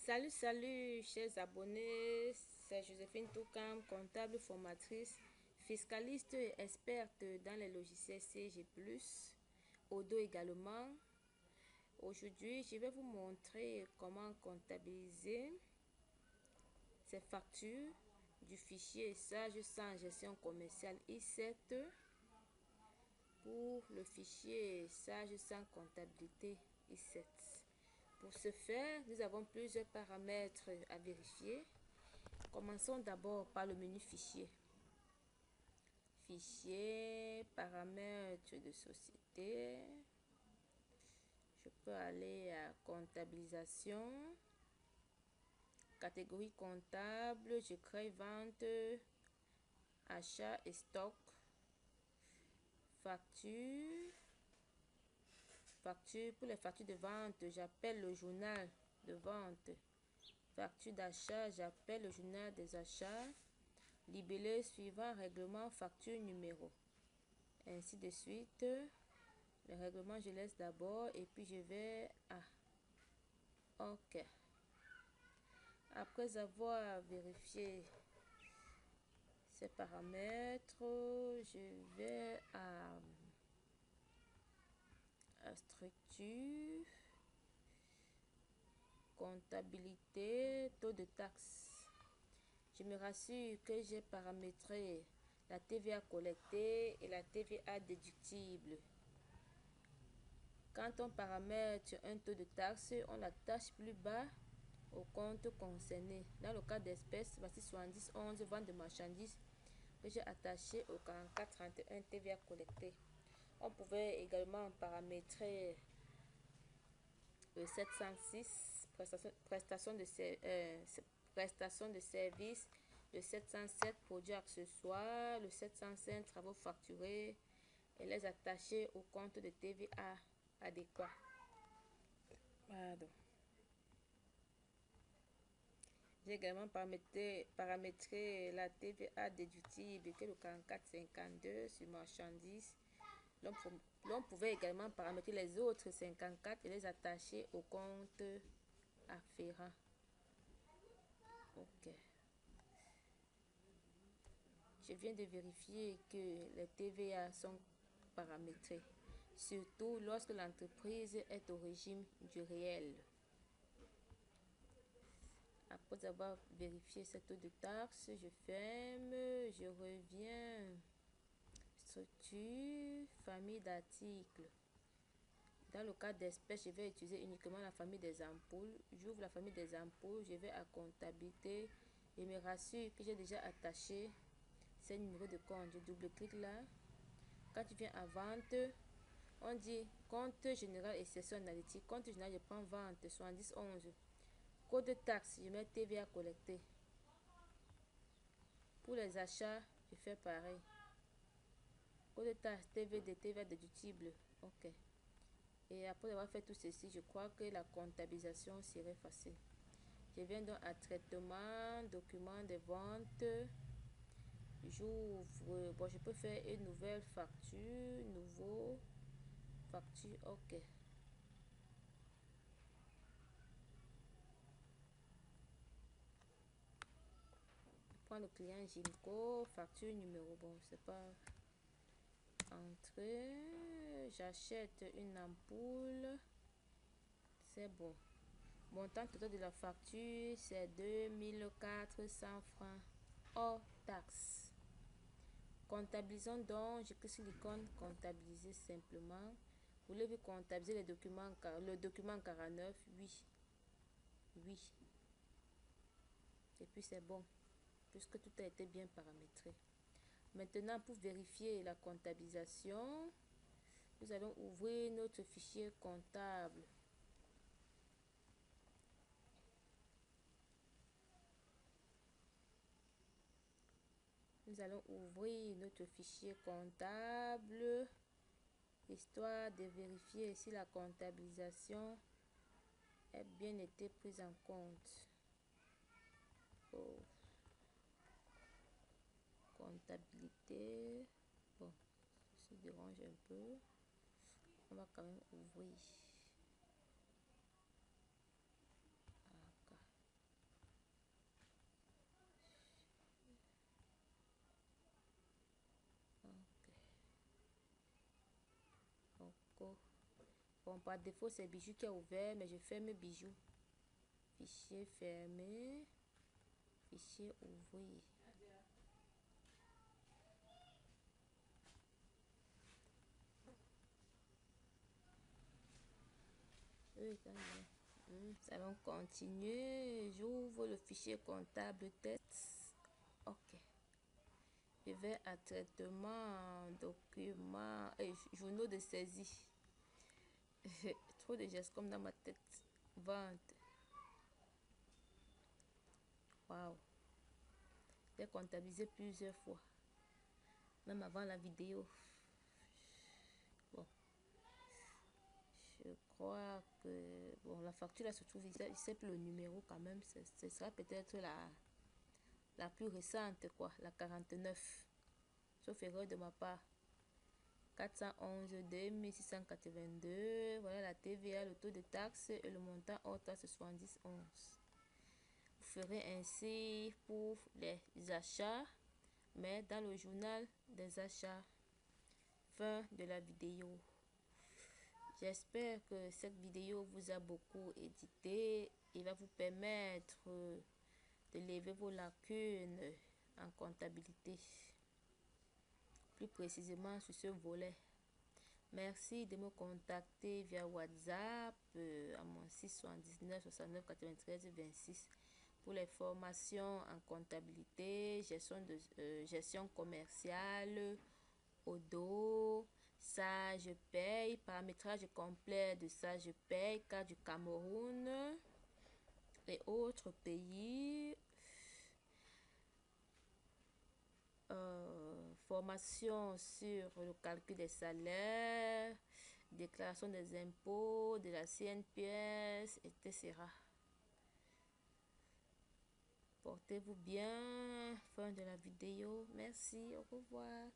Salut, chers abonnés, c'est Joséphine Toukam, comptable formatrice, fiscaliste et experte dans les logiciels CG+, Odoo également. Aujourd'hui, je vais vous montrer comment comptabiliser ces factures du fichier Sage sans gestion commerciale I7 pour le fichier Sage sans comptabilité I7. Pour ce faire, nous avons plusieurs paramètres à vérifier. Commençons d'abord par le menu Fichier. Fichier, paramètres de société. Je peux aller à Comptabilisation. Catégorie comptable, je crée vente, achat et stock. Facture. Pour les factures de vente, j'appelle le journal de vente. Facture d'achat, j'appelle le journal des achats. Libellé suivant règlement, facture numéro. Ainsi de suite. Le règlement, je laisse d'abord et puis je vais à OK. Après avoir vérifié ces paramètres, je vais à structure, comptabilité, taux de taxe. Je me rassure que j'ai paramétré la TVA collectée et la TVA déductible. Quand on paramètre un taux de taxe, on l'attache plus bas au compte concerné. Dans le cas d'espèce, voici 7011 vente de marchandises que j'ai attaché au 4431 TVA collectée. On pouvait également paramétrer le 706 prestation de service, le 707 produits accessoires, le 705 travaux facturés et les attacher au compte de TVA adéquat. Pardon. J'ai également paramétré la TVA déductible que le 4452 sur marchandises. L'on pouvait également paramétrer les autres 54 et les attacher au compte afférent. OK. Je viens de vérifier que les TVA sont paramétrés, surtout lorsque l'entreprise est au régime du réel. Après avoir vérifié ce taux de taxe, je ferme, je reviens. Structure, famille d'articles. Dans le cas d'espèces, je vais utiliser uniquement la famille des ampoules. J'ouvre la famille des ampoules, je vais à comptabilité et me rassure que j'ai déjà attaché ces numéros de compte. Je double-clique là. Quand tu viens à vente, on dit compte général et session analytique. Compte général, je prends vente 7011. Code de taxe, je mets TVA collecté. Pour les achats, je fais pareil. Code de taxe, TVD, TVA déductible. OK. Et après avoir fait tout ceci, je crois que la comptabilisation serait facile. Je viens donc à traitement, document de vente. J'ouvre. Bon, je peux faire une nouvelle facture. Nouveau. Facture. OK. Je prends le client Gimco. Facture numéro. Bon, c'est pas. Entrée. J'achète une ampoule. C'est bon. Montant total de la facture, c'est 2400 francs hors taxe. Comptabilisons donc, je clique sur l'icône comptabiliser simplement. Voulez-vous comptabiliser les documents, le document 49? Oui. Oui. Et puis c'est bon, puisque tout a été bien paramétré. Maintenant, pour vérifier la comptabilisation, nous allons ouvrir notre fichier comptable. Nous allons ouvrir notre fichier comptable, histoire de vérifier si la comptabilisation a bien été prise en compte. Oh. Comptabilité. Bon, ça dérange un peu. On va quand même ouvrir. défaut. Bon, par défaut, c'est bijoux qui est ouvert, mais je ferme bijoux. Fichier fermé. Fichier ouvrir. Oui, nous allons continuer. J'ouvre le fichier comptable test. Ok. Je vais à traitement, documents et journaux de saisie. Trop de gestes comme dans ma tête. Vente. Waouh. J'ai comptabilisé plusieurs fois. Même avant la vidéo. Bon. Je crois que... Bon, la facture là se trouve ici. Je sais plus le numéro quand même. Ce sera peut-être la plus récente, quoi. La 49. Sauf erreur de ma part. 411 2682. Voilà la TVA, le taux de taxe et le montant hors taxe 70,11. Vous ferez ainsi pour les achats, mais dans le journal des achats. Fin de la vidéo. J'espère que cette vidéo vous a beaucoup édité et va vous permettre de lever vos lacunes en comptabilité. Plus précisément sur ce volet. Merci de me contacter via WhatsApp à mon 679 69 93 26 pour les formations en comptabilité, gestion commerciale, Odo, Sage Paye, paramétrage complet de Sage Paye, cas du Cameroun et autres pays. Formation sur le calcul des salaires, déclaration des impôts, de la CNPS, etc. Portez-vous bien. Fin de la vidéo. Merci. Au revoir.